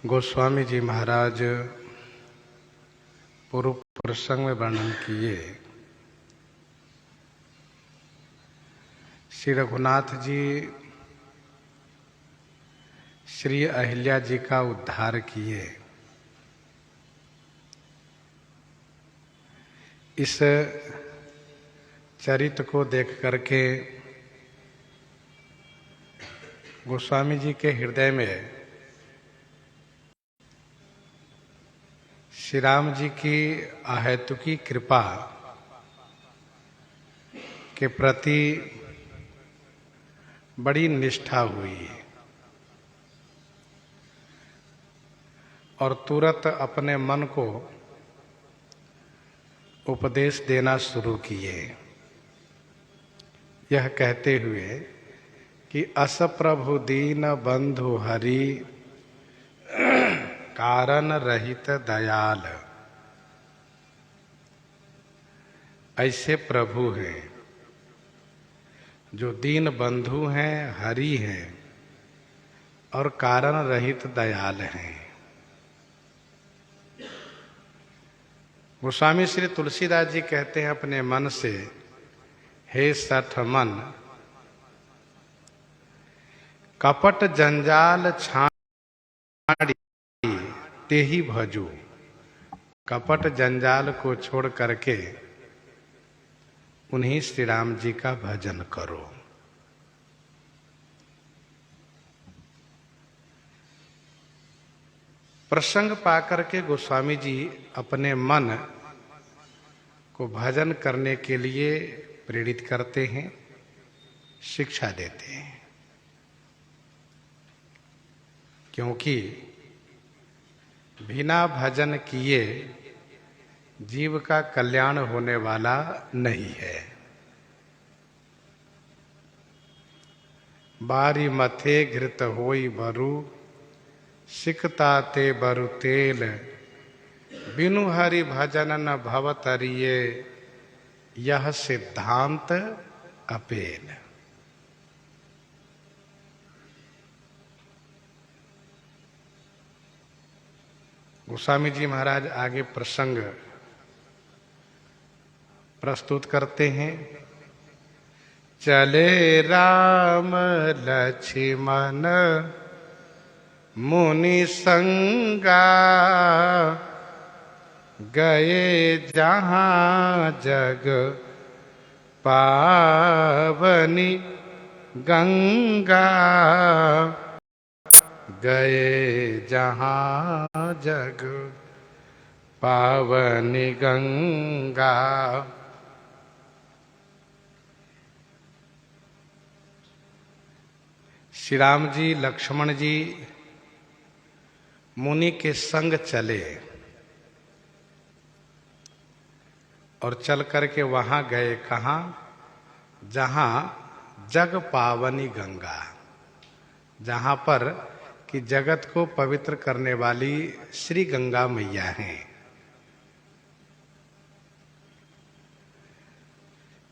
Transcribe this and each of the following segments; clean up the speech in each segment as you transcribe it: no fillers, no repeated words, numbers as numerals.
गोस्वामी जी महाराज पूर्व प्रसंग में वर्णन किए श्री रघुनाथ जी श्री अहिल्या जी का उद्धार किए। इस चरित्र को देख करके गोस्वामी जी के हृदय में श्री राम जी की अहेतुकी कृपा के प्रति बड़ी निष्ठा हुई और तुरंत अपने मन को उपदेश देना शुरू किए, यह कहते हुए कि अस प्रभु दीन बंधु हरि कारण रहित दयाल। ऐसे प्रभु हैं जो दीन बंधु हैं, हरि हैं और कारण रहित दयाल हैं। गोस्वामी श्री तुलसीदास जी कहते हैं अपने मन से, हे सठ मन कपट जंजाल छाड़ी ते ही भजू। कपट जंजाल को छोड़ करके उन्हीं श्री राम जी का भजन करो। प्रसंग पाकर के गोस्वामी जी अपने मन को भजन करने के लिए प्रेरित करते हैं, शिक्षा देते हैं, क्योंकि बिना भजन किए जीव का कल्याण होने वाला नहीं है। बारी मथे घृत होई बरु सिकता ते बरु तेल। बिनु हरि भजन न भवतरिये यह सिद्धांत अपेल। गोस्वामी जी महाराज आगे प्रसंग प्रस्तुत करते हैं। चले राम लक्ष्मण मुनि संगा गए जहां जग पावनी गंगा। गए जहां जग पावनी गंगा। श्री राम जी लक्ष्मण जी मुनि के संग चले और चल करके वहां गए, कहां? जहां जग पावनी गंगा, जहां पर कि जगत को पवित्र करने वाली श्री गंगा मैया हैं।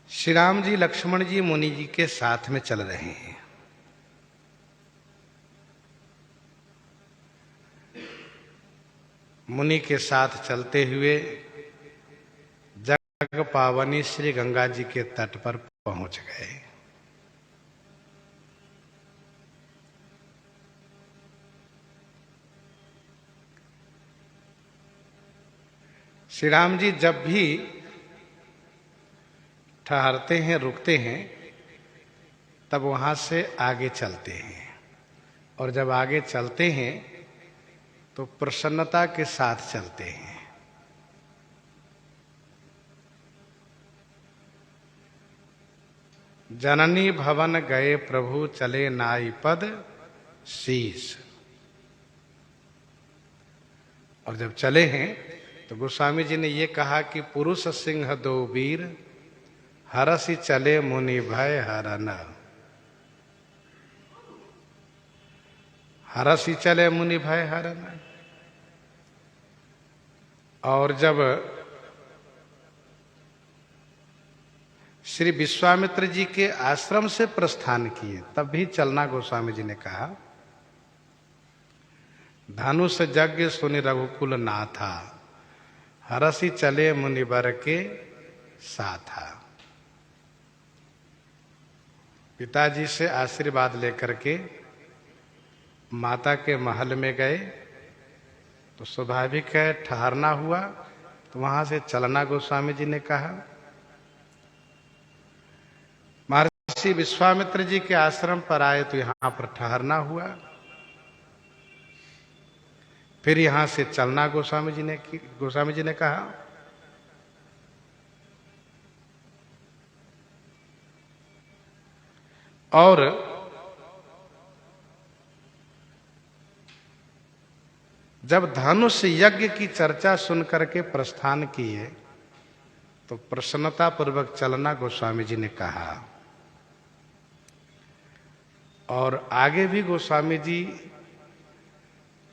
श्री राम जी लक्ष्मण जी मुनि जी के साथ में चल रहे हैं। मुनि के साथ चलते हुए जग पावनी श्री गंगा जी के तट पर पहुंच गए। श्री राम जी जब भी ठहरते हैं, रुकते हैं, तब वहां से आगे चलते हैं और जब आगे चलते हैं तो प्रसन्नता के साथ चलते हैं। जननी भवन गए प्रभु चले नाई पद शीस। और जब चले हैं तो गोस्वामी जी ने ये कहा कि पुरुष सिंह दो वीर हरसि चले मुनि भय हरन। हरसि चले मुनि भय हरन। और जब श्री विश्वामित्र जी के आश्रम से प्रस्थान किए तब भी चलना गोस्वामी जी ने कहा। धनुष यज्ञ सुनि रघुकुल नाथा, हरसि चले मुनिवर के साथा। पिताजी से आशीर्वाद लेकर के माता के महल में गए तो स्वाभाविक है ठहरना हुआ, तो वहां से चलना गोस्वामी जी ने कहा। महर्षि विश्वामित्र जी के आश्रम पर आए तो यहां पर ठहरना हुआ, फिर यहां से चलना गोस्वामी जी ने कहा। और जब धनुष यज्ञ की चर्चा सुनकर के प्रस्थान किए तो प्रसन्नता पूर्वक चलना गोस्वामी जी ने कहा। और आगे भी गोस्वामी जी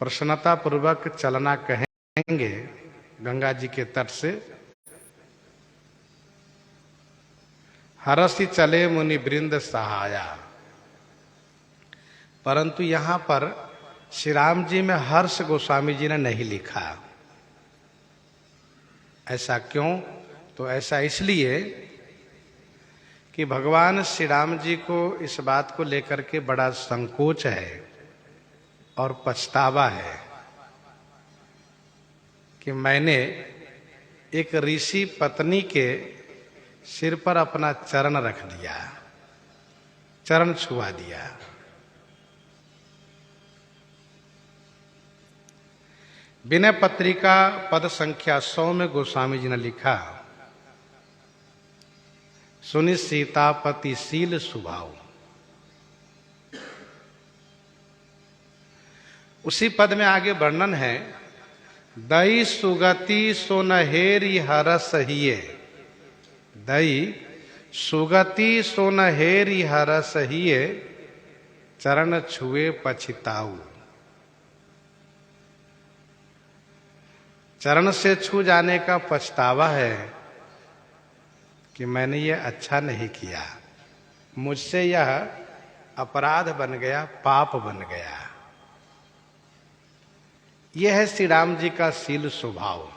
प्रसन्नता पूर्वक चलना कहेंगे गंगा जी के तट से। हरसि चले मुनि वृंद सहाया, परंतु यहां पर श्री राम जी में हर्ष गोस्वामी जी ने नहीं लिखा। ऐसा क्यों? तो ऐसा इसलिए कि भगवान श्री राम जी को इस बात को लेकर के बड़ा संकोच है और पछतावा है कि मैंने एक ऋषि पत्नी के सिर पर अपना चरण रख दिया, चरण छुआ दिया। विनय पत्रिका पद संख्या 100 में गोस्वामी जी ने लिखा, सुनि सीतापति शील स्वभाव। उसी पद में आगे वर्णन है, दई सुगति सोनहेरी हरस हिये, दई सुगति सोनहेरी हरस हिये, चरण छुए पछिताऊ। चरण से छू जाने का पछतावा है कि मैंने ये अच्छा नहीं किया, मुझसे यह अपराध बन गया, पाप बन गया। यह है श्री राम जी का शील स्वभाव।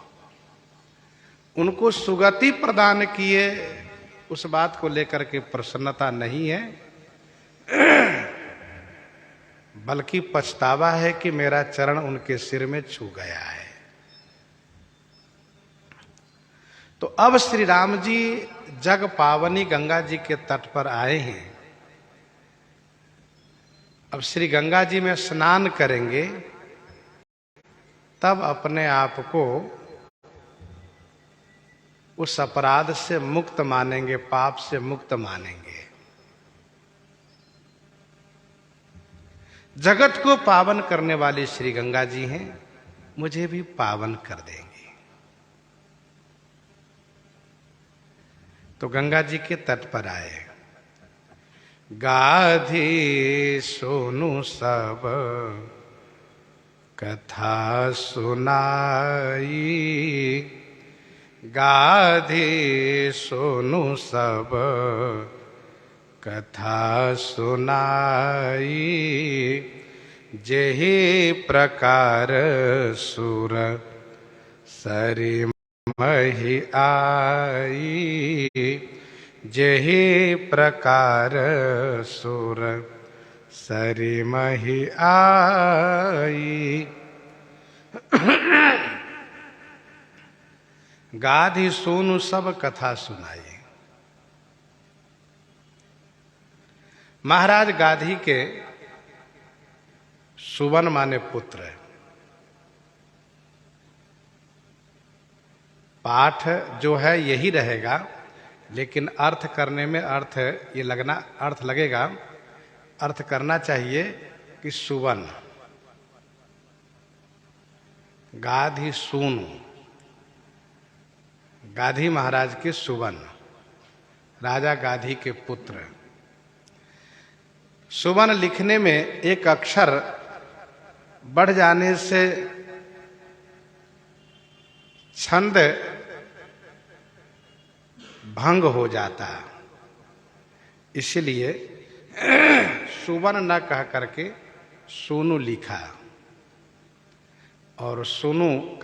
उनको सुगति प्रदान किए उस बात को लेकर के प्रसन्नता नहीं है, बल्कि पछतावा है कि मेरा चरण उनके सिर में छू गया है। तो अब श्री राम जी जग पावनी गंगा जी के तट पर आए हैं। अब श्री गंगा जी में स्नान करेंगे, तब अपने आप को उस अपराध से मुक्त मानेंगे, पाप से मुक्त मानेंगे। जगत को पावन करने वाली श्री गंगा जी हैं, मुझे भी पावन कर देंगे। तो गंगा जी के तट पर आए। गाधी सोनू सब कथा सुनाई, गाधी सोनू सब कथा सुनाई, जेहि प्रकार सुर सरी मही आई, जेहि प्रकार सुर सरी मही आई। गाधी सोनू सब कथा सुनाई। महाराज गाधी के सुवन माने पुत्र। पाठ जो है यही रहेगा, लेकिन अर्थ करने में अर्थ लगेगा, अर्थ करना चाहिए कि सुवन, गाधी सूनु, गाधी महाराज के सुवन, राजा गाधी के पुत्र। सुवन लिखने में एक अक्षर बढ़ जाने से छंद भंग हो जाता, इसलिए सुवन न कह करके सोनू लिखा। और सोनू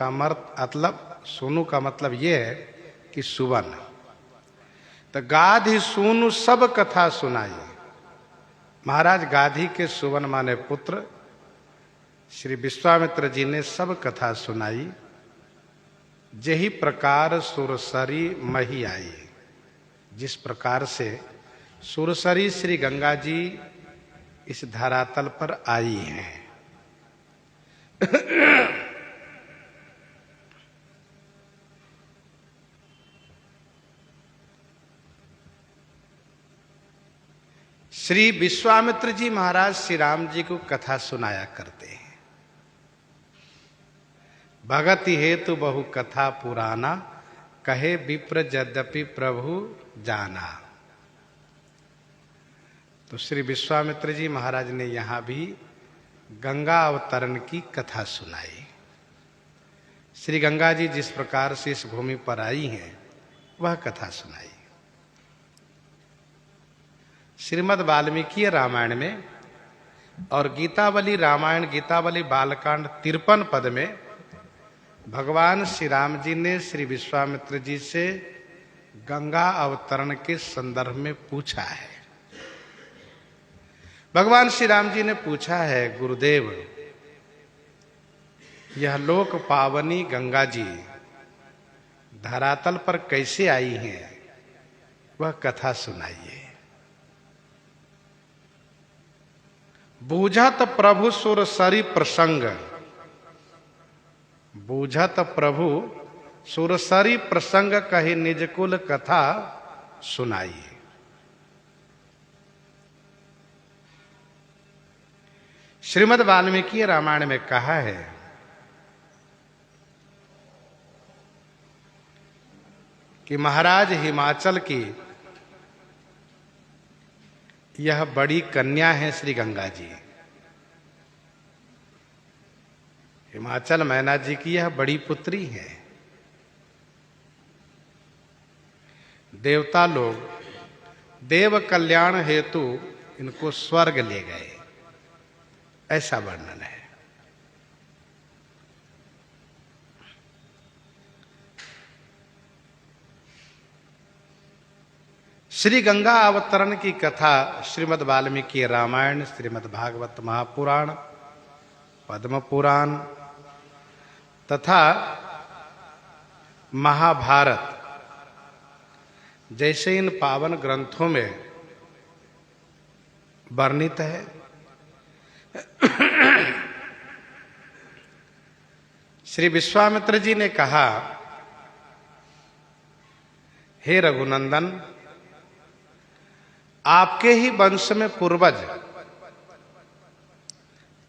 का मतलब ये है कि सुवन। तो गाधी सूनु सब कथा सुनाई। महाराज गाधी के सुवन माने पुत्र श्री विश्वामित्र जी ने सब कथा सुनाई। जही प्रकार सुरसरी मही आई। जिस प्रकार से सुरसरी श्री गंगा जी इस धरातल पर आई हैं। श्री विश्वामित्र जी महाराज श्री राम जी को कथा सुनाया करते हैं। भगति हेतु बहु कथा पुराना, कहे विप्र यद्यपि प्रभु जाना। तो श्री विश्वामित्र जी महाराज ने यहां भी गंगा अवतरण की कथा सुनाई। श्री गंगा जी जिस प्रकार से इस भूमि पर आई हैं वह कथा सुनाई। श्रीमद् वाल्मीकि रामायण में और गीतावली रामायण गीतावली बालकांड 53 पद में भगवान श्री राम जी ने श्री विश्वामित्र जी से गंगा अवतरण के संदर्भ में पूछा है। भगवान श्री राम जी ने पूछा है, गुरुदेव यह लोक पावनी गंगा जी धरातल पर कैसे आई हैं, वह कथा सुनाइए। बूझत प्रभु सुरसरी प्रसंग, बूझत प्रभु सुरसरी प्रसंग कही निज कुल कथा सुनाई। श्रीमद् वाल्मीकि रामायण में कहा है कि महाराज हिमाचल की यह बड़ी कन्या है श्री गंगा जी। हिमाचल मैना जी की यह बड़ी पुत्री है। देवता लोग देव कल्याण हेतु इनको स्वर्ग ले गए, ऐसा वर्णन है। श्री गंगा अवतरण की कथा श्रीमद् वाल्मीकि रामायण, श्रीमद् भागवत महापुराण, पद्म पुराण तथा महाभारत जैसे इन पावन ग्रंथों में वर्णित है। श्री विश्वामित्र जी ने कहा, हे रघुनंदन, आपके ही वंश में पूर्वज,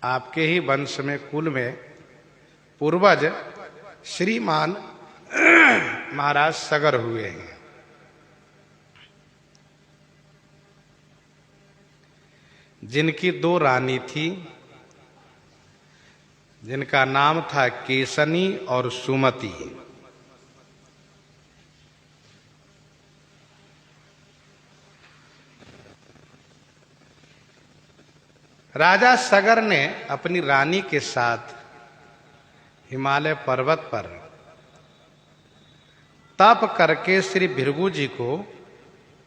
आपके ही वंश में कुल में पूर्वज श्रीमान महाराज सगर हुए हैं। जिनकी 2 रानी थी, जिनका नाम था केसनी और सुमति। राजा सगर ने अपनी रानी के साथ हिमालय पर्वत पर तप करके श्री भृगु जी को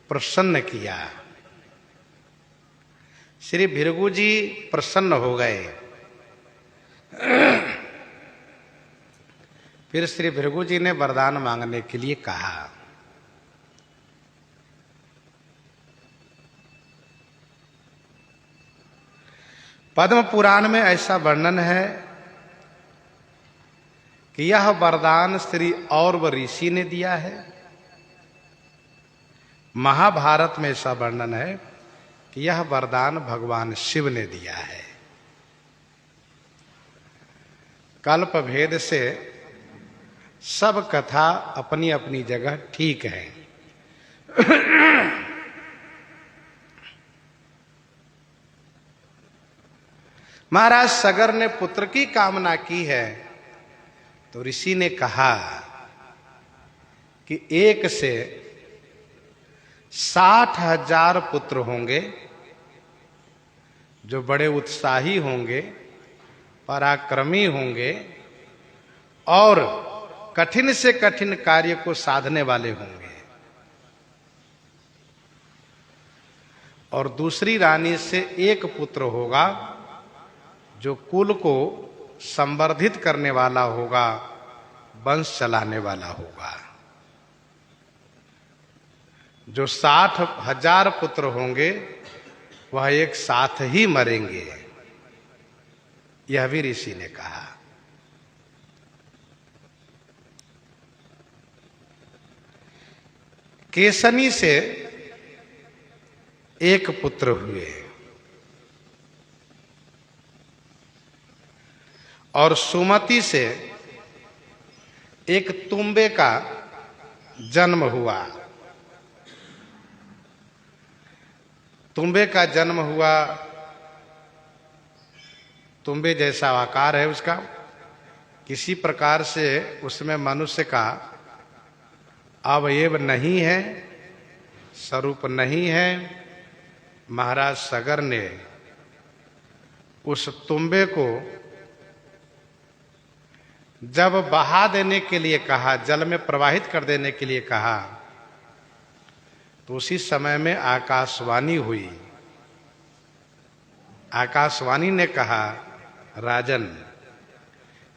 प्रसन्न किया। श्री भृगु जी प्रसन्न हो गए। फिर श्री भृगु जी ने वरदान मांगने के लिए कहा। पद्म पुराण में ऐसा वर्णन है कि यह वरदान श्री औरव ऋषि ने दिया है। महाभारत में ऐसा वर्णन है कि यह वरदान भगवान शिव ने दिया है। कल्प भेद से सब कथा अपनी अपनी जगह ठीक है। महाराज सगर ने पुत्र की कामना की है तो ऋषि ने कहा कि 1 से 60,000 पुत्र होंगे जो बड़े उत्साही होंगे, पराक्रमी होंगे, और कठिन से कठिन कार्य को साधने वाले होंगे। और दूसरी रानी से एक पुत्र होगा जो कुल को संवर्धित करने वाला होगा, वंश चलाने वाला होगा। जो 60,000 पुत्र होंगे वह एक साथ ही मरेंगे, यह भी ऋषि ने कहा। केसनी से एक पुत्र हुए और सुमति से एक तुम्बे का जन्म हुआ। तुम्बे का जन्म हुआ, तुम्बे जैसा आकार है उसका, किसी प्रकार से उसमें मनुष्य का अवयव नहीं है, स्वरूप नहीं है। महाराज सगर ने उस तुम्बे को जब बहा देने के लिए कहा, जल में प्रवाहित कर देने के लिए कहा, तो उसी समय में आकाशवाणी हुई। आकाशवाणी ने कहा, राजन,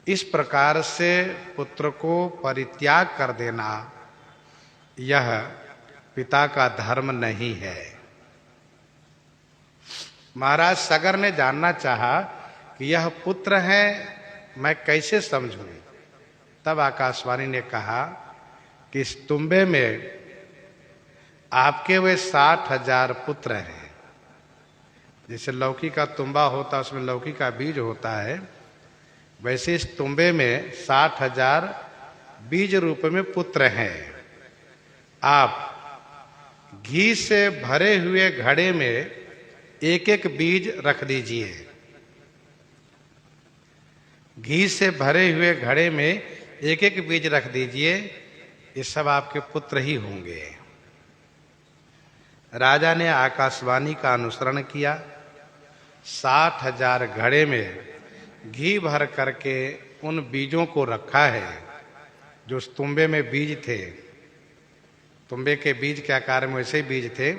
इस प्रकार से पुत्र को परित्याग कर देना यह पिता का धर्म नहीं है। महाराज सगर ने जानना चाहा कि यह पुत्र है, मैं कैसे समझूं? तब आकाशवाणी ने कहा कि इस तुम्बे में आपके वे 60,000 पुत्र हैं। जैसे लौकी का तुम्बा होता है, उसमें लौकी का बीज होता है, वैसे इस तुम्बे में 60,000 बीज रूप में पुत्र हैं। आप घी से भरे हुए घड़े में एक एक बीज रख दीजिए। घी से भरे हुए घड़े में एक एक बीज रख दीजिए, ये सब आपके पुत्र ही होंगे। राजा ने आकाशवाणी का अनुसरण किया, 60,000 घड़े में घी भर करके उन बीजों को रखा है जो उस तुम्बे में बीज थे। तुम्बे के बीज के आकार में वैसे ही बीज थे।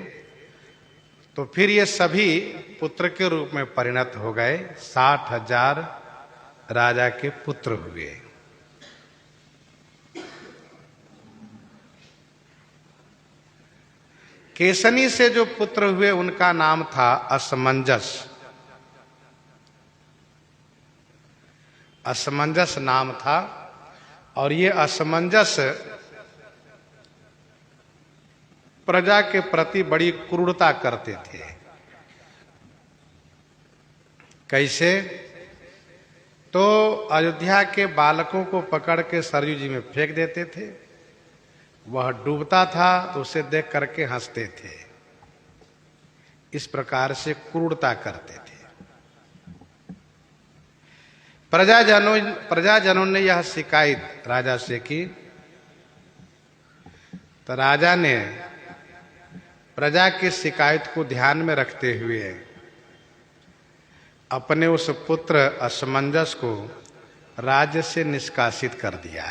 तो फिर ये सभी पुत्र के रूप में परिणत हो गए, 60,000 राजा के पुत्र हुए। केसनी से जो पुत्र हुए उनका नाम था असमंजस। असमंजस नाम था, और ये असमंजस प्रजा के प्रति बड़ी क्रूरता करते थे। कैसे? तो अयोध्या के बालकों को पकड़ के सरयू जी में फेंक देते थे, वह डूबता था तो उसे देख करके हंसते थे। इस प्रकार से क्रूरता करते थे। प्रजाजनों ने यह शिकायत राजा से की, तो राजा ने प्रजा की शिकायत को ध्यान में रखते हुए अपने उस पुत्र असमंजस को राज्य से निष्कासित कर दिया।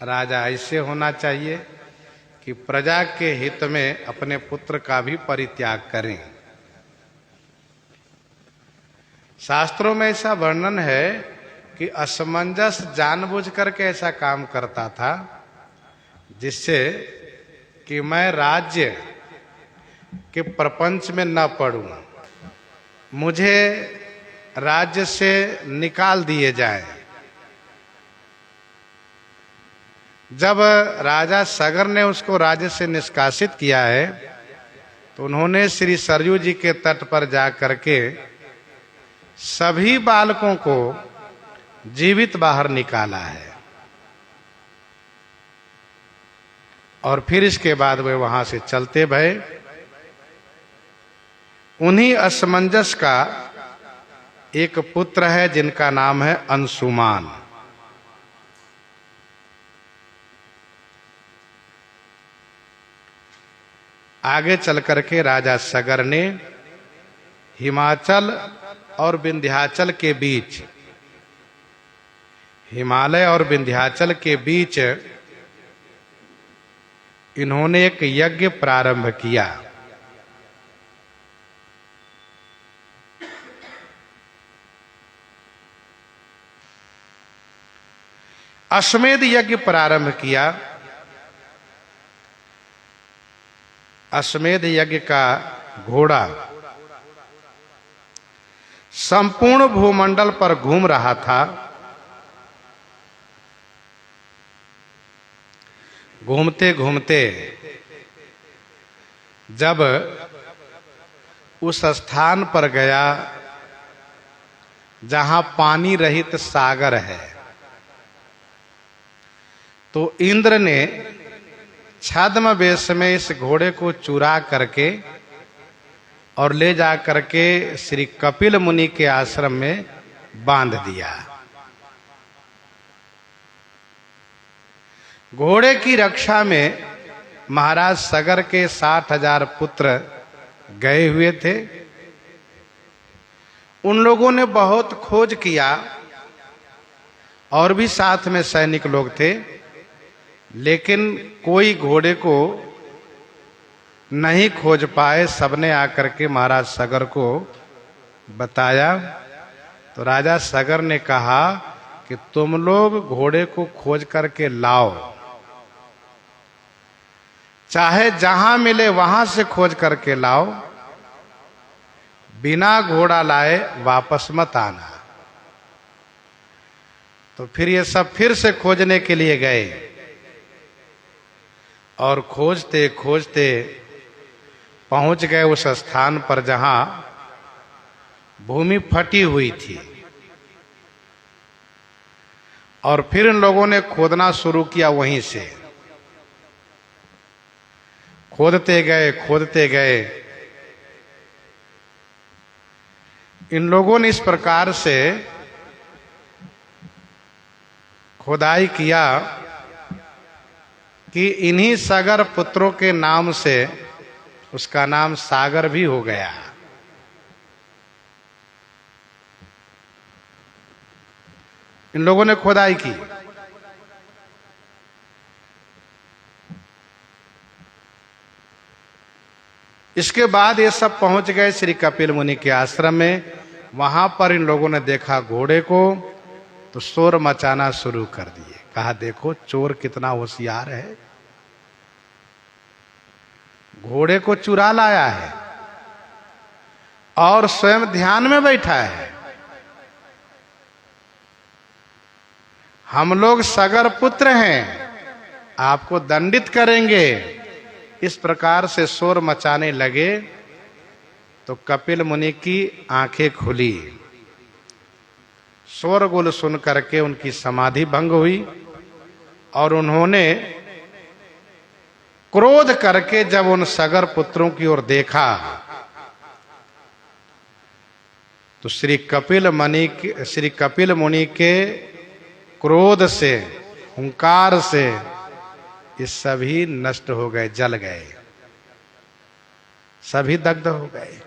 राजा ऐसे होना चाहिए कि प्रजा के हित में अपने पुत्र का भी परित्याग करें। शास्त्रों में ऐसा वर्णन है कि असमंजस जानबूझ करके ऐसा काम करता था जिससे कि मैं राज्य के प्रपंच में न पड़ूं, मुझे राज्य से निकाल दिए जाए। जब राजा सगर ने उसको राज्य से निष्कासित किया है तो उन्होंने श्री सरयू जी के तट पर जा करके सभी बालकों को जीवित बाहर निकाला है। और फिर इसके बाद वे वहां से चलते भये। उन्हीं असमंजस का एक पुत्र है जिनका नाम है अंशुमान। आगे चल करके राजा सगर ने हिमाचल और विंध्याचल के बीच हिमालय और विंध्याचल के बीच इन्होंने एक यज्ञ प्रारंभ किया। अश्वमेध यज्ञ प्रारंभ किया। अश्वमेध यज्ञ का घोड़ा संपूर्ण भूमंडल पर घूम रहा था। घूमते घूमते जब उस स्थान पर गया जहां पानी रहित सागर है, तो इंद्र ने छद्म वेश में इस घोड़े को चुरा करके और ले जा करके श्री कपिल मुनि के आश्रम में बांध दिया। घोड़े की रक्षा में महाराज सगर के 60,000 पुत्र गए हुए थे। उन लोगों ने बहुत खोज किया और भी साथ में सैनिक लोग थे, लेकिन कोई घोड़े को नहीं खोज पाए। सबने आकर के महाराज सगर को बताया, तो राजा सगर ने कहा कि तुम लोग घोड़े को खोज करके लाओ, चाहे जहां मिले वहां से खोज करके लाओ, बिना घोड़ा लाए वापस मत आना। तो फिर ये सब फिर से खोजने के लिए गए और खोजते खोजते पहुंच गए उस स्थान पर जहां भूमि फटी हुई थी। और फिर इन लोगों ने खोदना शुरू किया। वहीं से खोदते गए। इन लोगों ने इस प्रकार से खुदाई किया कि इन्हीं सगर पुत्रों के नाम से उसका नाम सागर भी हो गया। इन लोगों ने खुदाई की। इसके बाद ये सब पहुंच गए श्री कपिल मुनि के आश्रम में। वहां पर इन लोगों ने देखा घोड़े को, तो शोर मचाना शुरू कर दिए। कहा देखो चोर कितना होशियार है, घोड़े को चुरा लाया है और स्वयं ध्यान में बैठा है। हम लोग सगर पुत्र हैं, आपको दंडित करेंगे। इस प्रकार से शोर मचाने लगे तो कपिल मुनि की आंखें खुली। शोरगुल सुन करके उनकी समाधि भंग हुई और उन्होंने क्रोध करके जब उन सगर पुत्रों की ओर देखा तो श्री कपिल मुनि के क्रोध से, हुंकार से ये सभी नष्ट हो गए, जल गए, सभी दग्ध हो गए।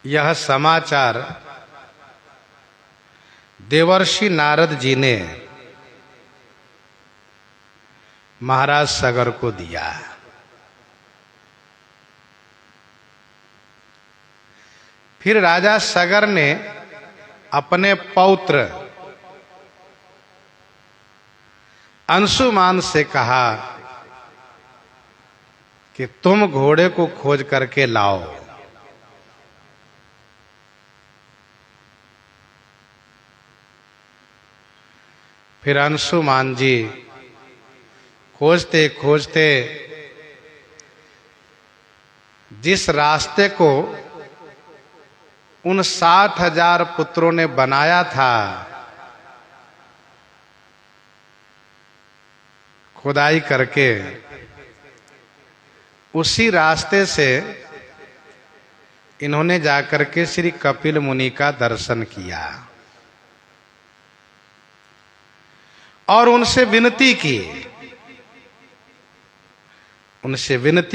यह समाचार देवर्षि नारद जी ने महाराज सगर को दिया। फिर राजा सगर ने अपने पौत्र अंशुमान से कहा कि तुम घोड़े को खोज करके लाओ। फिर अंशुमान जी खोजते खोजते जिस रास्ते को उन 60,000 पुत्रों ने बनाया था, खुदाई करके, उसी रास्ते से इन्होंने जाकर के श्री कपिल मुनि का दर्शन किया और उनसे विनती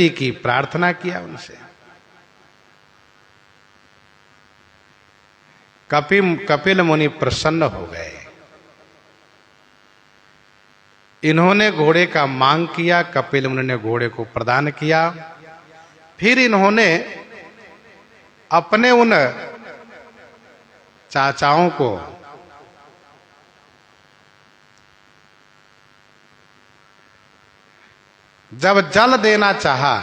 की, प्रार्थना किया उनसे। कपिल मुनि प्रसन्न हो गए। इन्होंने घोड़े का मांग किया, कपिल मुनि ने घोड़े को प्रदान किया। फिर इन्होंने अपने उन चाचाओं को जब जल देना चाहा,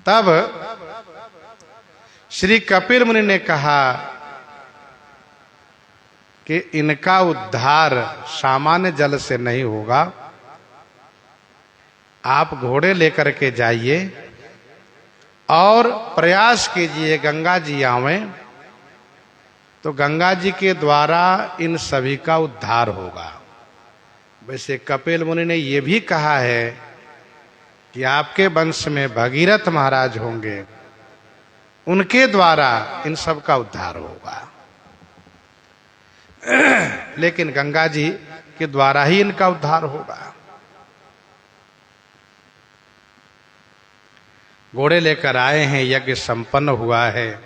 तब श्री कपिल मुनि ने कहा कि इनका उद्धार सामान्य जल से नहीं होगा, आप घोड़े लेकर के जाइए और प्रयास कीजिए गंगा जी आवें, तो गंगा जी के द्वारा इन सभी का उद्धार होगा। वैसे कपिल मुनि ने यह भी कहा है कि आपके वंश में भगीरथ महाराज होंगे, उनके द्वारा इन सब का उद्धार होगा। लेकिन गंगा जी के द्वारा ही इनका उद्धार होगा। घोड़े लेकर आए हैं, यज्ञ संपन्न हुआ है।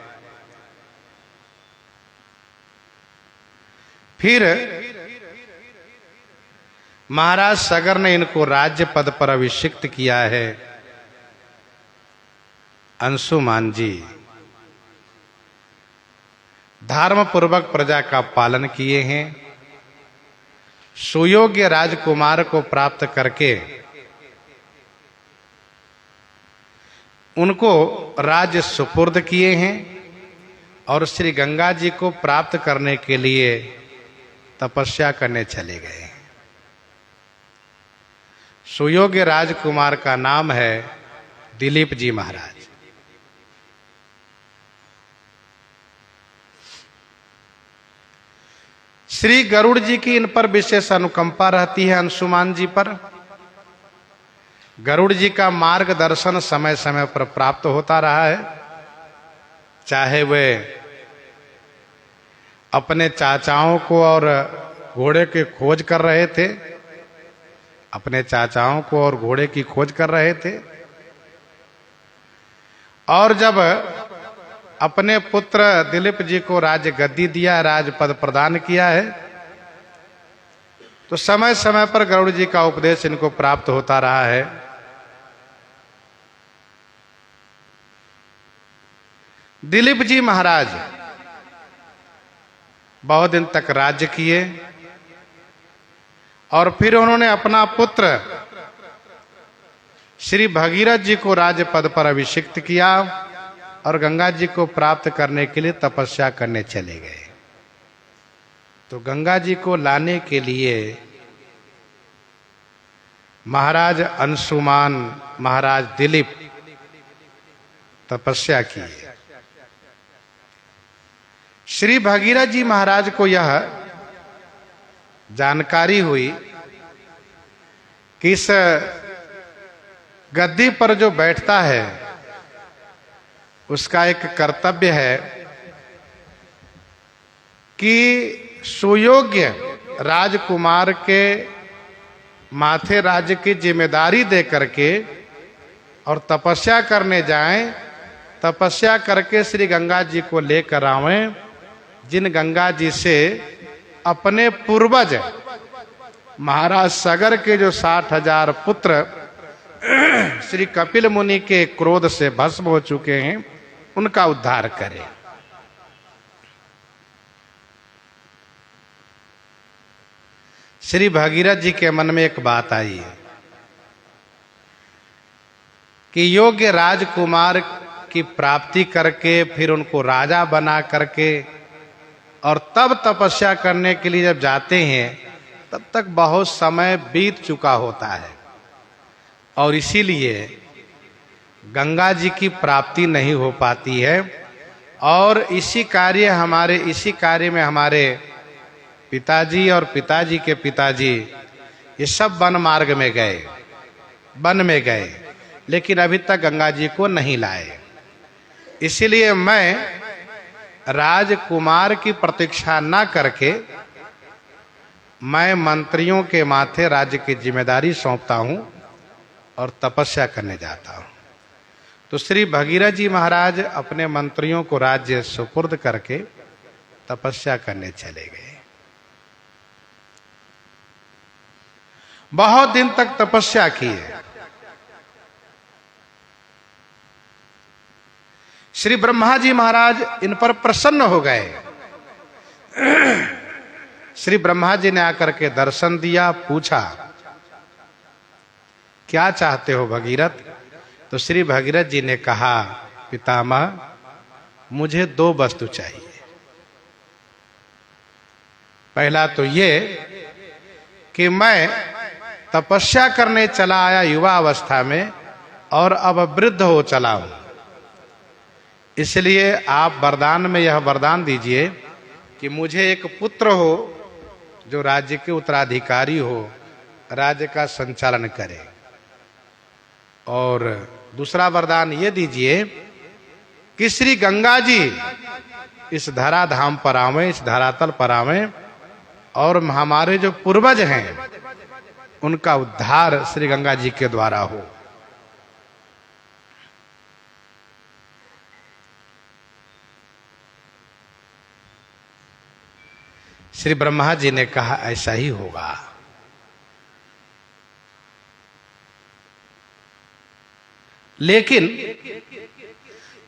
फिर महाराज सगर ने इनको राज्य पद पर अभिषिक्त किया है। अंशुमान जी धर्म पूर्वक प्रजा का पालन किए हैं। सुयोग्य राजकुमार को प्राप्त करके उनको राज्य सुपुर्द किए हैं और श्री गंगा जी को प्राप्त करने के लिए तपस्या करने चले गए। सुयोग्य राजकुमार का नाम है दिलीप जी महाराज। श्री गरुड़ जी की इन पर विशेष अनुकंपा रहती है, अंशुमान जी पर। गरुड़ जी का मार्गदर्शन समय समय पर प्राप्त होता रहा है, चाहे वे अपने चाचाओं को और घोड़े की खोज कर रहे थे, और जब अपने पुत्र दिलीप जी को राज गद्दी दिया, राजपद प्रदान किया है, तो समय समय पर गरुड़ जी का उपदेश इनको प्राप्त होता रहा है। दिलीप जी महाराज बहुत दिन तक राज्य किए और फिर उन्होंने अपना पुत्र श्री भगीरथ जी को राजपद पर अभिषिक्त किया और गंगा जी को प्राप्त करने के लिए तपस्या करने चले गए। तो गंगा जी को लाने के लिए महाराज अंशुमान, महाराज दिलीप तपस्या की। श्री भगीरथ जी महाराज को यह जानकारी हुई कि इस गद्दी पर जो बैठता है उसका एक कर्तव्य है कि सुयोग्य राजकुमार के माथे राज्य की जिम्मेदारी दे करके और तपस्या करने जाएं, तपस्या करके श्री गंगा जी को लेकर आवें, जिन गंगा जी से अपने पूर्वज महाराज सगर के जो 60,000 पुत्र श्री कपिल मुनि के क्रोध से भस्म हो चुके हैं, उनका उद्धार करें। श्री भगीरथ जी के मन में एक बात आई है कि योग्य राजकुमार की प्राप्ति करके फिर उनको राजा बना करके और तब तपस्या करने के लिए जब जाते हैं तब तक बहुत समय बीत चुका होता है और इसीलिए गंगा जी की प्राप्ति नहीं हो पाती है। और इसी कार्य में हमारे पिताजी और पिताजी के पिताजी ये सब वन मार्ग में गए, वन में गए, लेकिन अभी तक गंगा जी को नहीं लाए। इसीलिए मैं राजकुमार की प्रतीक्षा न करके मैं मंत्रियों के माथे राज्य की जिम्मेदारी सौंपता हूं और तपस्या करने जाता हूं। तो श्री भगीरथ जी महाराज अपने मंत्रियों को राज्य सुपुर्द करके तपस्या करने चले गए। बहुत दिन तक तपस्या की है। श्री ब्रह्मा जी महाराज इन पर प्रसन्न हो गए। श्री ब्रह्मा जी ने आकर के दर्शन दिया, पूछा क्या चाहते हो भगीरथ? तो श्री भगीरथ जी ने कहा, पितामह मुझे 2 वस्तु चाहिए। पहला तो ये कि मैं तपस्या करने चला आया युवा अवस्था में और अब वृद्ध हो चला हूं, इसलिए आप वरदान में यह वरदान दीजिए कि मुझे एक पुत्र हो जो राज्य के उत्तराधिकारी हो, राज्य का संचालन करे। और दूसरा वरदान ये दीजिए कि श्री गंगा जी इस धराधाम पर आवें, इस धरातल पर आवें और हमारे जो पूर्वज हैं उनका उद्धार श्री गंगा जी के द्वारा हो। श्री ब्रह्मा जी ने कहा ऐसा ही होगा। लेकिन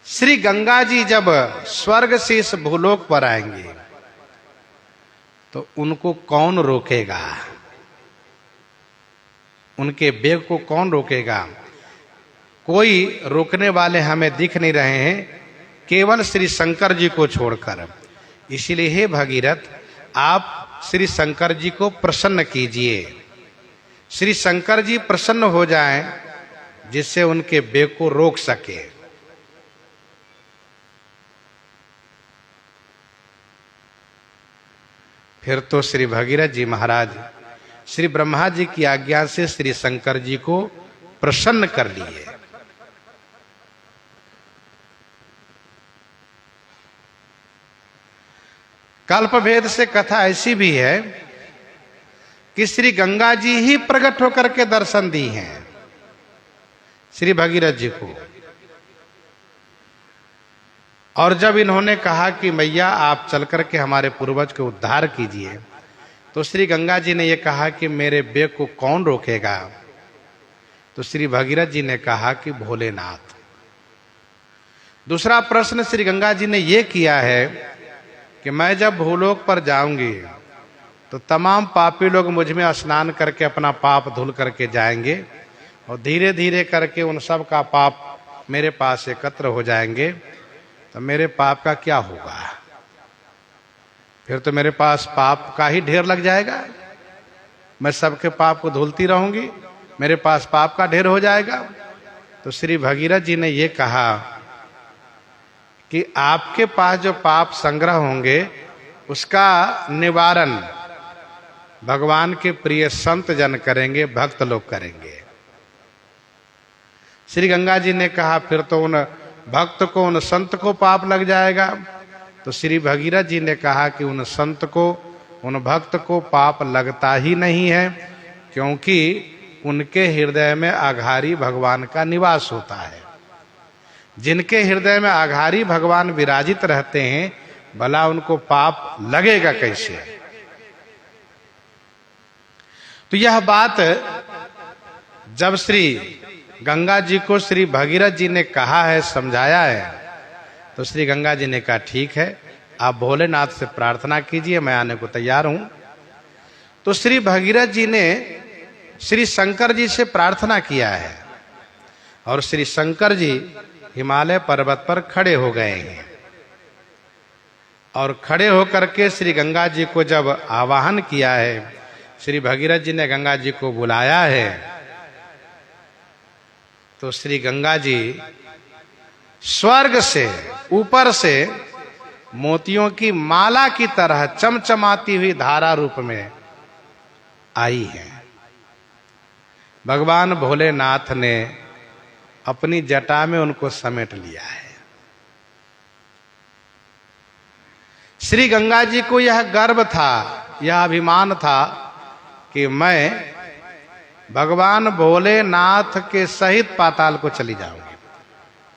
श्री गंगा जी जब स्वर्ग से इस भूलोक पर आएंगे तो उनको कौन रोकेगा? उनके वेग को कौन रोकेगा? कोई रोकने वाले हमें दिख नहीं रहे हैं, केवल श्री शंकर जी को छोड़कर। इसीलिए हे भगीरथ, आप श्री शंकर जी को प्रसन्न कीजिए। श्री शंकर जी प्रसन्न हो जाएं जिससे उनके वेग को रोक सके। फिर तो श्री भगीरथ जी महाराज श्री ब्रह्मा जी की आज्ञा से श्री शंकर जी को प्रसन्न कर लिए। कल्पभेद से कथा ऐसी भी है कि श्री गंगा जी ही प्रकट होकर के दर्शन दी हैं श्री भगीरथ जी को। और जब इन्होंने कहा कि मैया आप चल करके हमारे पूर्वज को उद्धार कीजिए, तो श्री गंगा जी ने यह कहा कि मेरे वेग को कौन रोकेगा? तो श्री भगीरथ जी ने कहा कि भोलेनाथ। दूसरा प्रश्न श्री गंगा जी ने यह किया है कि मैं जब भूलोक पर जाऊंगी तो तमाम पापी लोग मुझ में स्नान करके अपना पाप धुल करके जाएंगे और धीरे धीरे करके उन सब का पाप मेरे पास एकत्र हो जाएंगे। तो मेरे पाप का क्या होगा? फिर तो मेरे पास पाप का ही ढेर लग जाएगा। मैं सबके पाप को धुलती रहूंगी, मेरे पास पाप का ढेर हो जाएगा। तो श्री भगीरथ जी ने ये कहा कि आपके पास जो पाप संग्रह होंगे उसका निवारण भगवान के प्रिय संत जन करेंगे, भक्त लोग करेंगे। श्री गंगा जी ने कहा फिर तो उन भक्त को, उन संत को पाप लग जाएगा। तो श्री भगीरथ जी ने कहा कि उन संत को, उन भक्त को पाप लगता ही नहीं है, क्योंकि उनके हृदय में आघारी भगवान का निवास होता है। जिनके हृदय में आघारी भगवान विराजित रहते हैं, भला उनको पाप लगेगा कैसे? तो यह बात जब श्री गंगा जी को श्री भगीरथ जी ने कहा है, समझाया है, तो श्री गंगा जी ने कहा ठीक है, आप भोलेनाथ से प्रार्थना कीजिए, मैं आने को तैयार हूं। तो श्री भगीरथ जी ने श्री शंकर जी से प्रार्थना किया है और श्री शंकर जी हिमालय पर्वत पर खड़े हो गए हैं। और खड़े होकर के श्री गंगा जी को जब आवाहन किया है, श्री भगीरथ जी ने गंगा जी को बुलाया है, तो श्री गंगा जी स्वर्ग से, ऊपर से मोतियों की माला की तरह चमचमाती हुई धारा रूप में आई है। भगवान भोलेनाथ ने अपनी जटा में उनको समेट लिया है। श्री गंगा जी को यह गर्व था, यह अभिमान था कि मैं भगवान भोलेनाथ के सहित पाताल को चली जाऊंगी,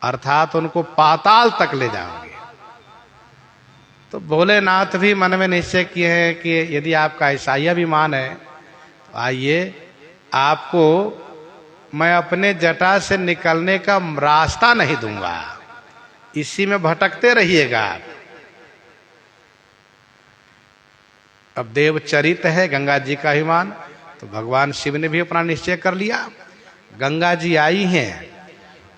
अर्थात उनको पाताल तक ले जाऊंगी। तो भोलेनाथ भी मन में निश्चय किए हैं कि यदि आपका ऐसा ही अभिमान है तो आइए, आपको मैं अपने जटा से निकलने का रास्ता नहीं दूंगा, इसी में भटकते रहिएगा आप। अब देवचरित है गंगा जी का अभिमान, तो भगवान शिव ने भी अपना निश्चय कर लिया। गंगा जी आई हैं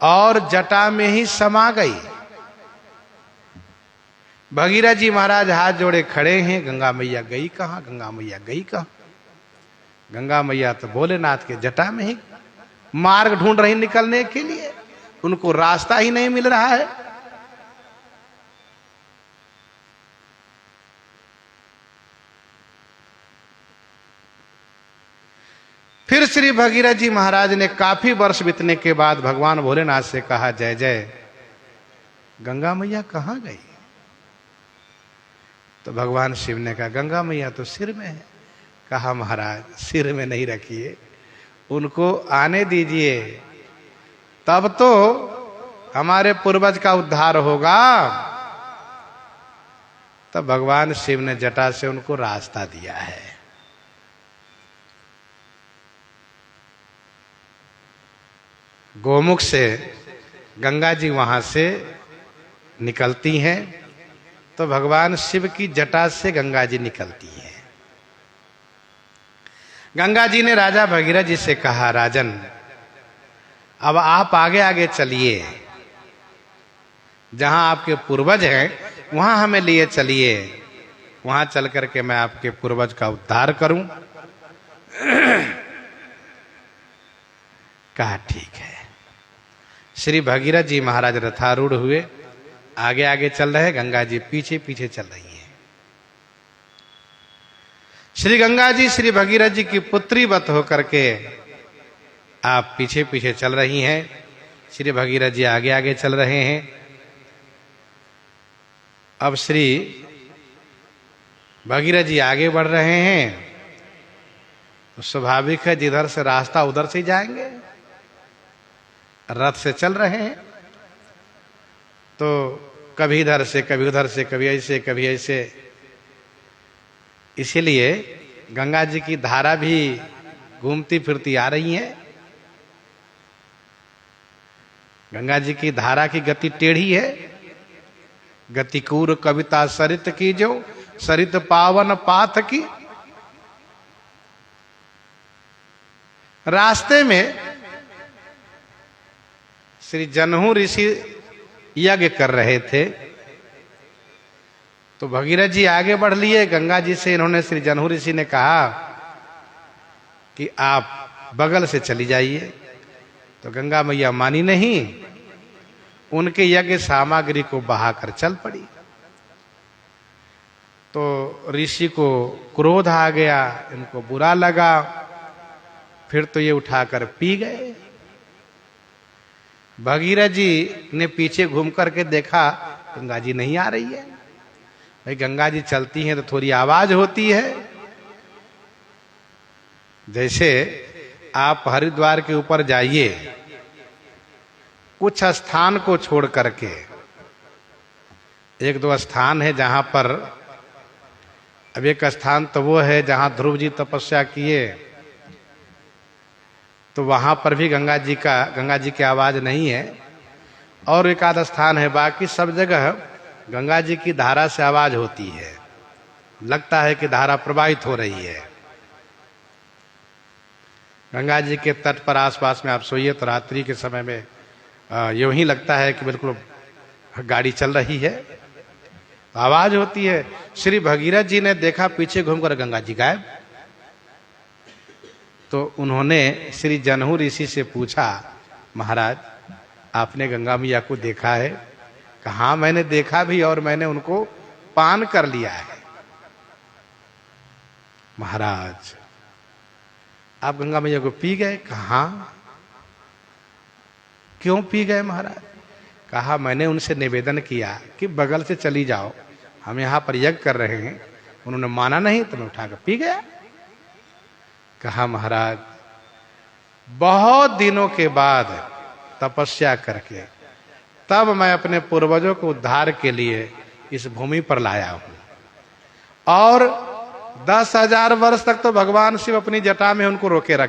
और जटा में ही समा गई। भगीरथ जी महाराज हाथ जोड़े खड़े हैं, गंगा मैया गई कहां, गंगा मैया गई कहां। गंगा मैया तो भोलेनाथ के जटा में ही मार्ग ढूंढ रही निकलने के लिए, उनको रास्ता ही नहीं मिल रहा है। फिर श्री भगीरथ जी महाराज ने काफी वर्ष बीतने के बाद भगवान भोलेनाथ से कहा, जय जय, गंगा मैया कहां गई? तो भगवान शिव ने कहा, गंगा मैया तो सिर में है। कहा, महाराज सिर में नहीं रखिए, उनको आने दीजिए, तब तो हमारे पूर्वज का उद्धार होगा। तब भगवान शिव ने जटा से उनको रास्ता दिया है। गोमुख से गंगा जी वहां से निकलती हैं, तो भगवान शिव की जटा से गंगा जी निकलती हैं। गंगा जी ने राजा भगीरथ जी से कहा, राजन अब आप आगे आगे चलिए, जहां आपके पूर्वज हैं वहां हमें लिए चलिए, वहां चल करके मैं आपके पूर्वज का उद्धार करूं। कहा, ठीक है। श्री भगीरथ जी महाराज रथारूढ़ हुए, आगे आगे चल रहे, गंगा जी पीछे पीछे चल रही हैं। श्री गंगा जी श्री भगीरथ जी की पुत्री वत होकर के आप पीछे पीछे चल रही हैं, श्री भगीरथ जी आगे आगे चल रहे हैं। अब श्री भगीरथ जी आगे बढ़ रहे हैं, तो स्वाभाविक है जिधर से रास्ता उधर से जाएंगे, रथ से चल रहे हैं, तो कभी इधर से कभी उधर से, कभी ऐसे कभी ऐसे। इसीलिए गंगा जी की धारा भी घूमती फिरती आ रही है। गंगा जी की धारा की गति टेढ़ी है, गतिकूर कविता सरित की जो, सरित पावन पाथ की। रास्ते में श्री जनहू ऋषि यज्ञ कर रहे थे, तो भगीरथ जी आगे बढ़ लिए। गंगा जी से इन्होंने, श्री जनहू ऋषि ने कहा कि आप बगल से चली जाइए, तो गंगा मैया मानी नहीं, उनके यज्ञ सामग्री को बहाकर चल पड़ी। तो ऋषि को क्रोध आ गया, इनको बुरा लगा, फिर तो ये उठाकर पी गए। भगीरथ जी ने पीछे घूम करके देखा, गंगा जी नहीं आ रही है। भाई गंगा जी चलती हैं तो थोड़ी आवाज होती है। जैसे आप हरिद्वार के ऊपर जाइए, कुछ स्थान को छोड़ करके, एक दो स्थान है जहां पर, अब एक स्थान तो वो है जहां ध्रुव जी तपस्या किए, तो वहां पर भी गंगा जी की आवाज नहीं है, और एक आध स्थान है, बाकी सब जगह गंगा जी की धारा से आवाज होती है, लगता है कि धारा प्रवाहित हो रही है। गंगा जी के तट पर आसपास में आप सोइए तो रात्रि के समय में यूं ही लगता है कि बिल्कुल गाड़ी चल रही है, आवाज होती है। श्री भगीरथ जी ने देखा, पीछे घूमकर गंगा जी गायब। तो उन्होंने श्री जनहू ऋषि से पूछा, महाराज आपने गंगा मैया को देखा है? कहा, मैंने देखा भी और मैंने उनको पान कर लिया है। महाराज आप गंगा मैया को पी गए? कहा, क्यों पी गए महाराज? कहा, मैंने उनसे निवेदन किया कि बगल से चली जाओ, हम यहां पर यज्ञ कर रहे हैं, उन्होंने माना नहीं तो मैं उठाकर पी गया। कहा महाराज बहुत दिनों के बाद तपस्या करके तब मैं अपने पूर्वजों को उद्धार के लिए इस भूमि पर लाया हूं, और 10,000 वर्ष तक तो भगवान शिव अपनी जटा में उनको रोके रह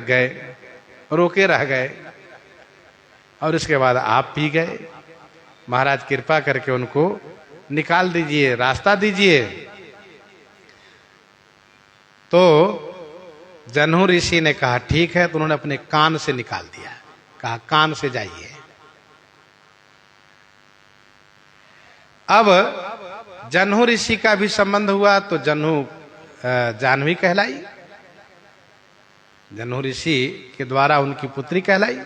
गए, और इसके बाद आप पी गए। महाराज कृपा करके उनको निकाल दीजिए, रास्ता दीजिए। तो जन्हू ऋषि ने कहा ठीक है, तो उन्होंने अपने कान से निकाल दिया, कहा कान से जाइए। अब जन्हू ऋषि का भी संबंध हुआ, तो जन्हू जाह्नवी कहलाई, जन्हू ऋषि के द्वारा उनकी पुत्री कहलाई।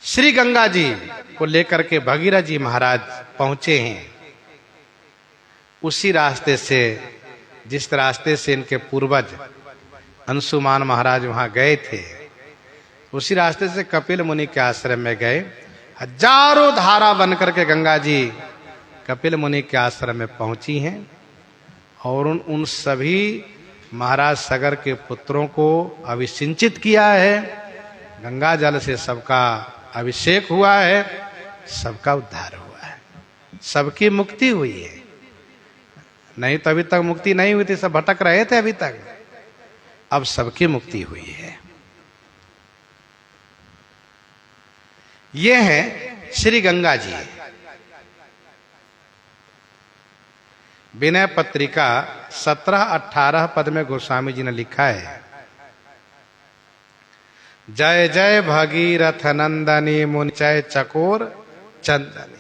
श्री गंगा जी को लेकर के भगीरथ जी महाराज पहुंचे हैं, उसी रास्ते से जिस रास्ते से इनके पूर्वज अंशुमान महाराज वहां गए थे, उसी रास्ते से कपिल मुनि के आश्रम में गए। हजारों धारा बनकर के गंगा जी कपिल मुनि के आश्रम में पहुंची हैं, और उन सभी महाराज सगर के पुत्रों को अभिसिंचित किया है। गंगा जल से सबका अभिषेक हुआ है, सबका उद्धार हुआ है, सबकी मुक्ति हुई है। नहीं तो अभी तक मुक्ति नहीं हुई थी, सब भटक रहे थे अभी तक, अब सबकी मुक्ति हुई है। ये है श्री गंगा जी। विनय पत्रिका 17-18 पद में गोस्वामी जी ने लिखा है, जय जय भगीरथ नंदनी मुनिचय चकोर चंदनी।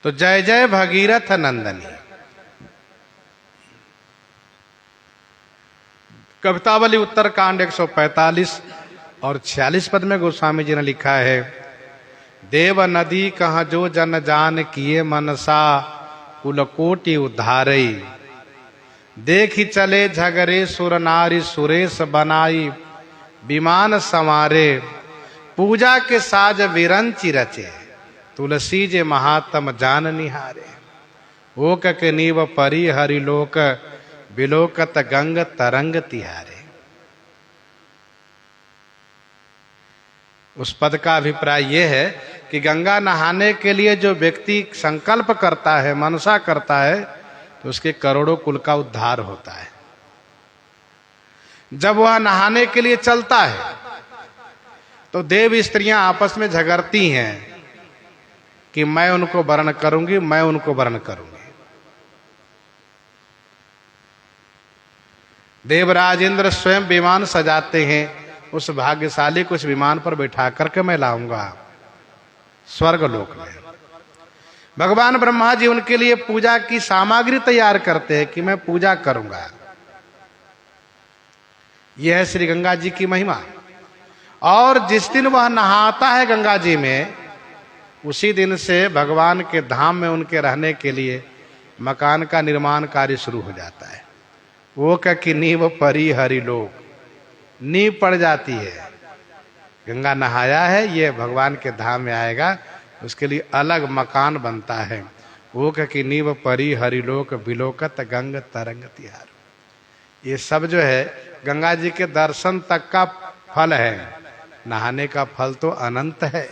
तो जय जय भगीरथ नंदनी, कवितावली उत्तरकांड 145 और 46 पद में गोस्वामी जी ने लिखा है, देव नदी कहाँ जो जन जान किए मनसा कुलकोटि उद्धारई। देखी चले झगरे सुर नारी सुरेश बनाई विमान समारे। पूजा के साज विरंचि रचे तुलसी जे महात्म जान निहारे। ओक के नीव परी हरिलोक विलोकत गंग तरंग तिहारे। उस पद का अभिप्राय यह है कि गंगा नहाने के लिए जो व्यक्ति संकल्प करता है, मनसा करता है, तो उसके करोड़ों कुल का उद्धार होता है। जब वह नहाने के लिए चलता है तो देव स्त्रियां आपस में झगड़ती हैं कि मैं उनको वर्ण करूंगी, मैं उनको वर्ण करूंगी। देवराज इंद्र स्वयं विमान सजाते हैं, उस भाग्यशाली को उस विमान पर बैठा करके मैं लाऊंगा स्वर्ग लोक में। भगवान ब्रह्मा जी उनके लिए पूजा की सामग्री तैयार करते हैं कि मैं पूजा करूंगा। यह है श्री गंगा जी की महिमा। और जिस दिन वह नहाता है गंगा जी में, उसी दिन से भगवान के धाम में उनके रहने के लिए मकान का निर्माण कार्य शुरू हो जाता है। वो कि नींव परी हरि लोक, नींव पड़ जाती है। गंगा नहाया है, ये भगवान के धाम में आएगा, उसके लिए अलग मकान बनता है। वो कि नींव परी हरिलोक विलोकत गंग तरंग तिहार। ये सब जो है गंगा जी के दर्शन तक का फल है, नहाने का फल तो अनंत है।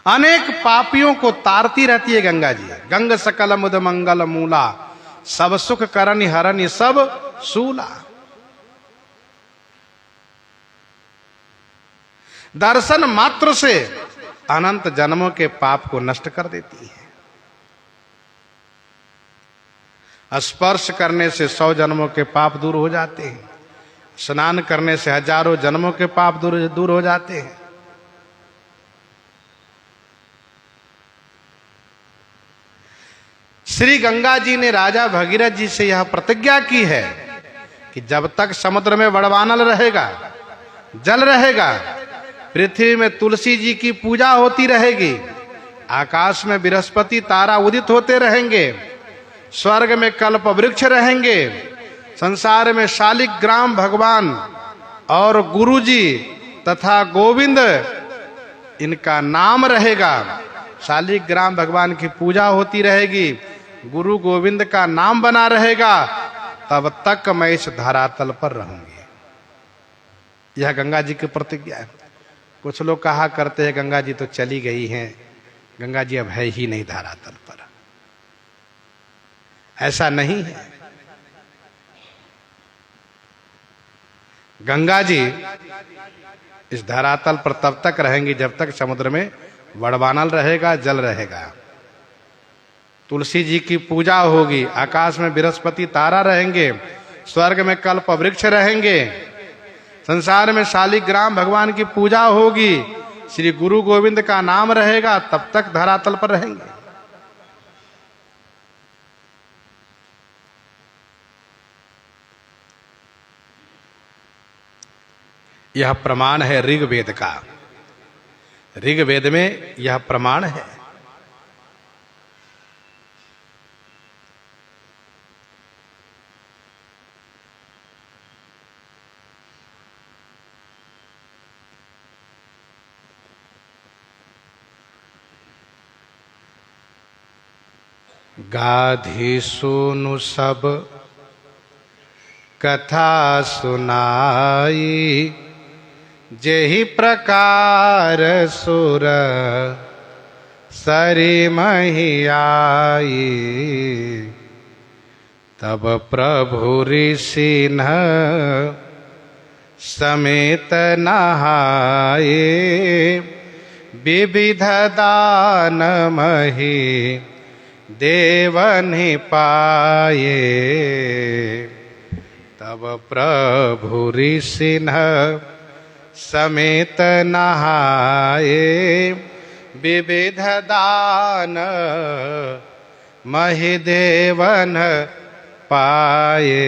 अनेक पापियों को तारती रहती है गंगा जी। गंग सकल मुद मंगल मूला, सब सुख करनि हरनि सब सूला। दर्शन मात्र से अनंत जन्मों के पाप को नष्ट कर देती है। स्पर्श करने से 100 जन्मों के पाप दूर हो जाते हैं। स्नान करने से हजारों जन्मों के पाप दूर हो जाते हैं। श्री गंगा जी ने राजा भगीरथ जी से यह प्रतिज्ञा की है कि जब तक समुद्र में बड़वानल रहेगा, जल रहेगा, पृथ्वी में तुलसी जी की पूजा होती रहेगी, आकाश में बृहस्पति तारा उदित होते रहेंगे, स्वर्ग में कल्प वृक्ष रहेंगे, संसार में शालिग्राम भगवान और गुरुजी तथा गोविंद इनका नाम रहेगा। शालिग्राम भगवान की पूजा होती रहेगी, गुरु गोविंद का नाम बना रहेगा, तब तक मैं इस धरातल पर रहूंगी। यह गंगा जी की प्रतिज्ञा है। कुछ लोग कहा करते हैं गंगा जी तो चली गई हैं, गंगा जी अब है ही नहीं धरातल पर। ऐसा नहीं है। गंगा जी इस धरातल पर तब तक रहेंगी जब तक समुद्र में वड़वानल रहेगा, जल रहेगा। तुलसी जी की पूजा होगी, आकाश में बृहस्पति तारा रहेंगे, स्वर्ग में कल्प वृक्ष रहेंगे, संसार में शालिग्राम भगवान की पूजा होगी, श्री गुरु गोविंद का नाम रहेगा, तब तक धरातल पर रहेंगे। यह प्रमाण है ऋग्वेद का। ऋग्वेद में यह प्रमाण है। गाधी सुनु सब कथा सुनाई, जेहि प्रकार सुर सरी मही आई। तब प्रभु ऋषि न समेत नहाए, विविध दान मही देवन पाए। तब प्रभु ऋषि न समेत नहाए, विविध दान महि देवन पाए।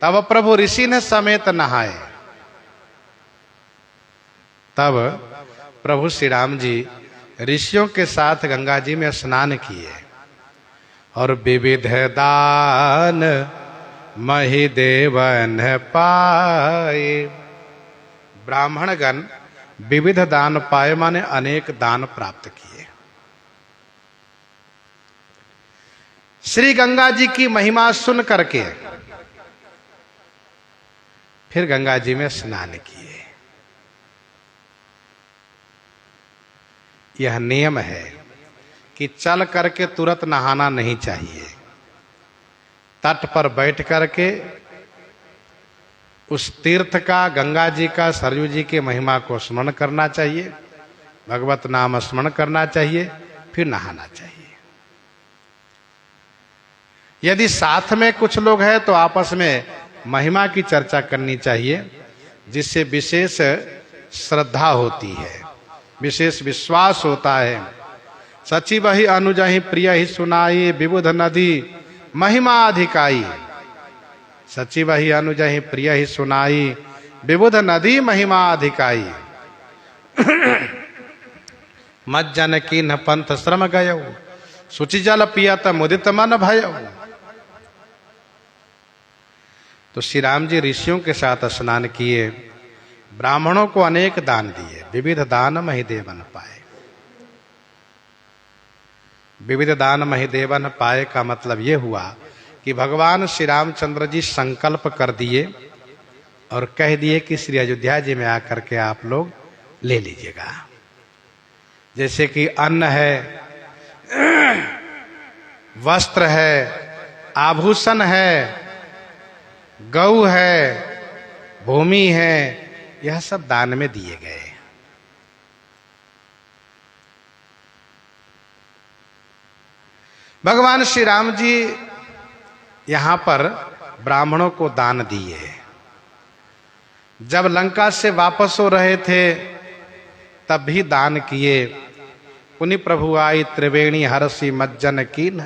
तब प्रभु ऋषि ने समेत नहाए। तब प्रभु श्री राम जी ऋषियों के साथ गंगा जी में स्नान किए और विविध दान महि देवन पाए। ब्राह्मणगण विविध दान पाए माने अनेक दान प्राप्त किए। श्री गंगा जी की महिमा सुन करके फिर गंगा जी में स्नान किए। यह नियम है कि चल करके तुरंत नहाना नहीं चाहिए। तट पर बैठ करके उस तीर्थ का, गंगा जी का, सरयू जी के महिमा को स्मरण करना चाहिए, भगवत नाम स्मरण करना चाहिए, फिर नहाना चाहिए। यदि साथ में कुछ लोग हैं तो आपस में महिमा की चर्चा करनी चाहिए, जिससे विशेष श्रद्धा होती है, विशेष विश्वास होता है। सचिव ही अनुजहि प्रिय ही सुनाई, विबुध नदी महिमा अधिकाई। सचिव ही अनुजहि प्रिय ही सुनाई, विबुध नदी महिमा अधिकाई। मज्जन की न पंथ श्रम गयो, सुचि जल पियत मुदित मन भयो। तो श्री राम जी ऋषियों के साथ स्नान किए, ब्राह्मणों को अनेक दान दिए, विविध दान महि देवन पाए। विविध दान महि देवन पाए का मतलब ये हुआ कि भगवान श्री रामचंद्र जी संकल्प कर दिए और कह दिए कि श्री अयोध्या जी में आकर के आप लोग ले लीजिएगा। जैसे कि अन्न है, वस्त्र है, आभूषण है, गौ है, भूमि है, यह सब दान में दिए गए। भगवान श्री राम जी यहां पर ब्राह्मणों को दान दिए। जब लंका से वापस हो रहे थे तब भी दान किए। पुनि प्रभु आई त्रिवेणी हरसि मज्जन कीन,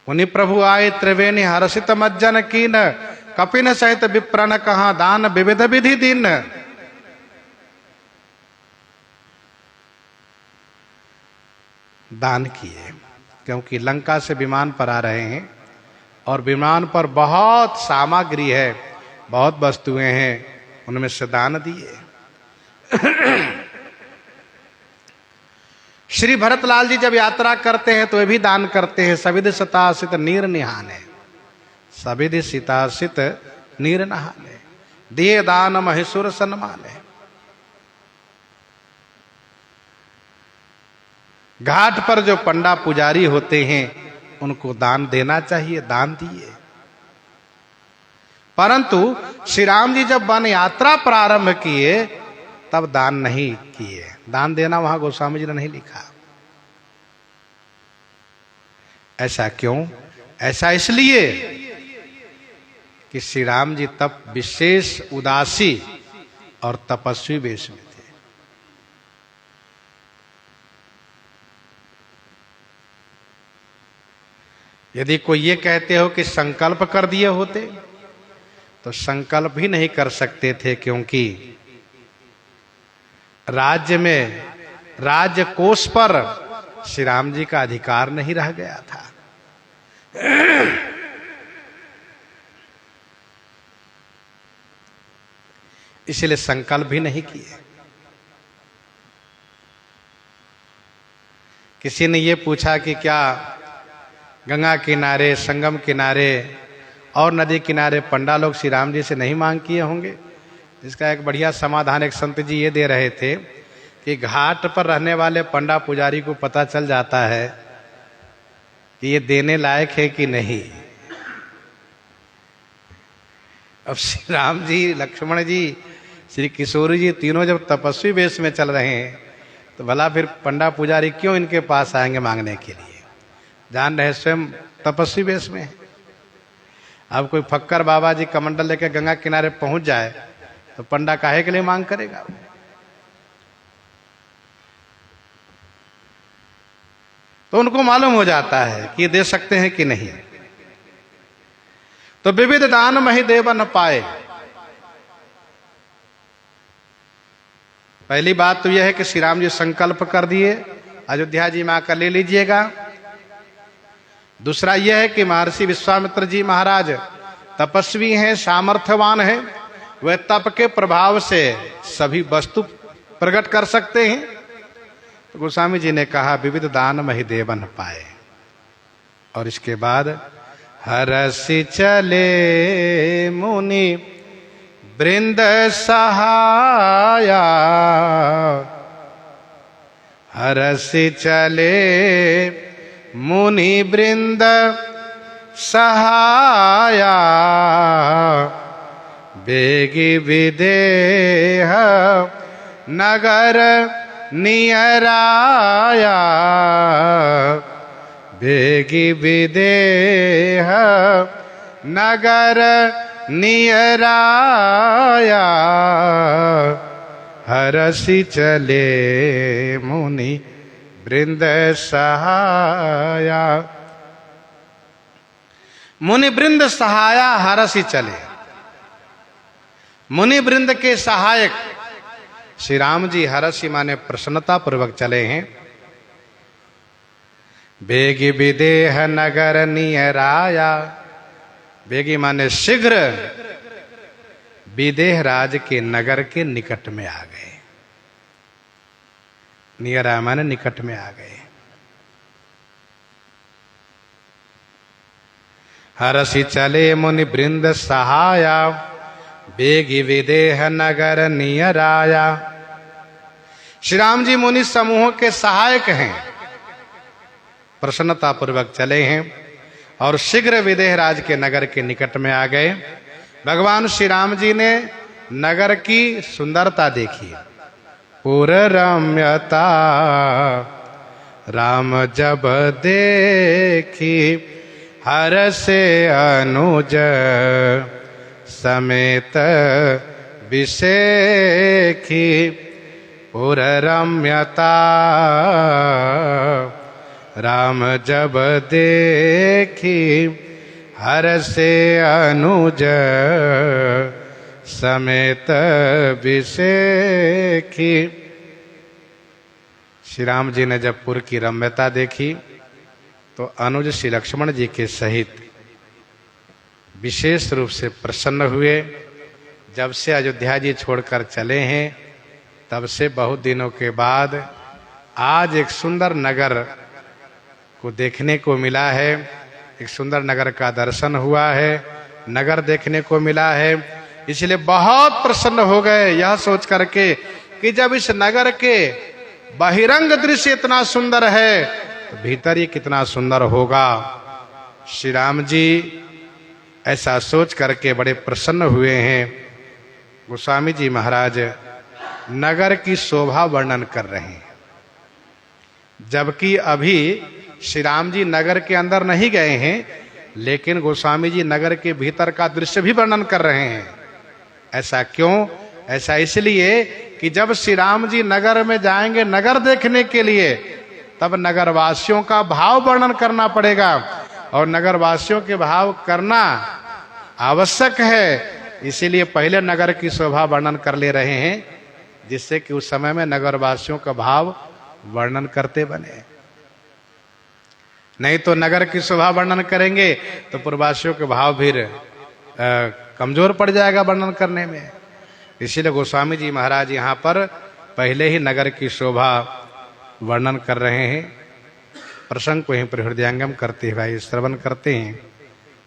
पुनि प्रभु आए त्रिवेणी हर्षित मज्जन कीन, कपिन सहित विप्रण कहा दान विविध विधि दीन। दान किए, क्योंकि लंका से विमान पर आ रहे हैं और विमान पर बहुत सामग्री है, बहुत वस्तुएं हैं, उनमें से दान दिए। श्री भरतलाल जी जब यात्रा करते हैं तो वे भी दान करते हैं। सविध सितासित नीर निहाने, सविध सितासित नीर नहाने, दिए दान महिषुर सन्माने। घाट पर जो पंडा पुजारी होते हैं उनको दान देना चाहिए, दान दिए। परंतु श्री राम जी जब वन यात्रा प्रारंभ किए तब दान नहीं किए। दान देना वहां गोस्वामी जी ने नहीं लिखा। ऐसा क्यों? ऐसा इसलिए कि श्री राम जी तब विशेष उदासी और तपस्वी वेश में थे। यदि कोई ये कहते हो कि संकल्प कर दिए होते तो संकल्प भी नहीं कर सकते थे, क्योंकि राज्य में, राज्य कोष पर श्री राम जी का अधिकार नहीं रह गया था। इसलिए संकल्प भी नहीं किए। किसी ने ये पूछा कि क्या गंगा किनारे, संगम किनारे और नदी किनारे पंडा लोग श्री राम जी से नहीं मांग किए होंगे? इसका एक बढ़िया समाधान एक संत जी ये दे रहे थे कि घाट पर रहने वाले पंडा पुजारी को पता चल जाता है कि ये देने लायक है कि नहीं। अब श्री राम जी, लक्ष्मण जी, श्री किशोरी जी तीनों जब तपस्वी वेश में चल रहे हैं तो भला फिर पंडा पुजारी क्यों इनके पास आएंगे मांगने के लिए? जान रहे स्वयं तपस्वी वेश में है। अब कोई फक्कर बाबा जी कमंडल लेकर गंगा किनारे पहुंच जाए तो पंडा काहे के लिए मांग करेगा? तो उनको मालूम हो जाता है कि ये दे सकते हैं कि नहीं। तो विविध दान मही देव न पाए। पहली बात तो यह है कि श्री राम जी संकल्प कर दिए, अयोध्या जी में आकर ले लीजिएगा। दूसरा यह है कि महर्षि विश्वामित्र जी महाराज तपस्वी हैं, सामर्थ्यवान हैं, वे तप के प्रभाव से सभी वस्तु प्रकट कर सकते हैं। तो गोस्वामी जी ने कहा विविध दान मही देवन पाए। और इसके बाद हरसि चले मुनि वृंद सहाया, हरसि चले मुनि वृंद सहाया, बेगी विदेह नगर नियराया, बेगी विदेह नगर नियराया, हरसि चले मुनि वृंद सहाया। मुनि वृंद सहाया हरसि चले। मुनि वृंद के सहायक श्री राम जी हरसि माने प्रसन्नता पूर्वक चले हैं। बेगी विदेह नगर नियराया, बेगी माने शीघ्र विदेह राज के नगर के निकट में आ गए। नियरा माने निकट में आ गए। हरसि चले मुनि वृंद सहाया, बेगी विदेह नगर नियराया। श्री राम जी मुनि समूह के सहायक हैं, प्रसन्नता पूर्वक चले हैं और शीघ्र विदेह राज के नगर के निकट में आ गए। भगवान श्री राम जी ने नगर की सुंदरता देखी, पुर रम्यता राम जब देखी, हरसे अनुज समेत विषेखी, पुर रम्यता राम जब देखी, हरसे अनुज समेत विषेखी। श्री राम जी ने जब पुर की रम्यता देखी तो अनुज श्री लक्ष्मण जी के सहित विशेष रूप से प्रसन्न हुए। जब से अयोध्या जी छोड़कर चले हैं तब से बहुत दिनों के बाद आज एक सुंदर नगर को देखने को मिला है, एक सुंदर नगर का दर्शन हुआ है, नगर देखने को मिला है। इसलिए बहुत प्रसन्न हो गए यह सोच करके कि जब इस नगर के बहिरंग दृश्य इतना सुंदर है तो भीतर ये कितना सुंदर होगा। श्री राम जी ऐसा सोच करके बड़े प्रसन्न हुए हैं। गोस्वामी जी महाराज नगर की शोभा वर्णन कर रहे हैं, जबकि अभी श्री राम जी नगर के अंदर नहीं गए हैं, लेकिन गोस्वामी जी नगर के भीतर का दृश्य भी वर्णन कर रहे हैं। ऐसा क्यों? ऐसा इसलिए कि जब श्री राम जी नगर में जाएंगे नगर देखने के लिए, तब नगरवासियों का भाव वर्णन करना पड़ेगा, और नगरवासियों के भाव करना आवश्यक है। इसीलिए पहले नगर की शोभा वर्णन कर ले रहे हैं, जिससे कि उस समय में नगरवासियों का भाव वर्णन करते बने। नहीं तो नगर की शोभा वर्णन करेंगे तो पूर्ववासियों के भाव भी कमजोर पड़ जाएगा वर्णन करने में। इसीलिए गोस्वामी जी महाराज यहाँ पर पहले ही नगर की शोभा वर्णन कर रहे हैं। प्रसंग को यहीं पर हृदयंगम करते हुए श्रवण करते हैं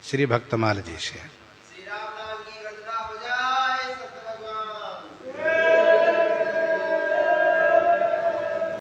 श्री भक्तमाल जी से।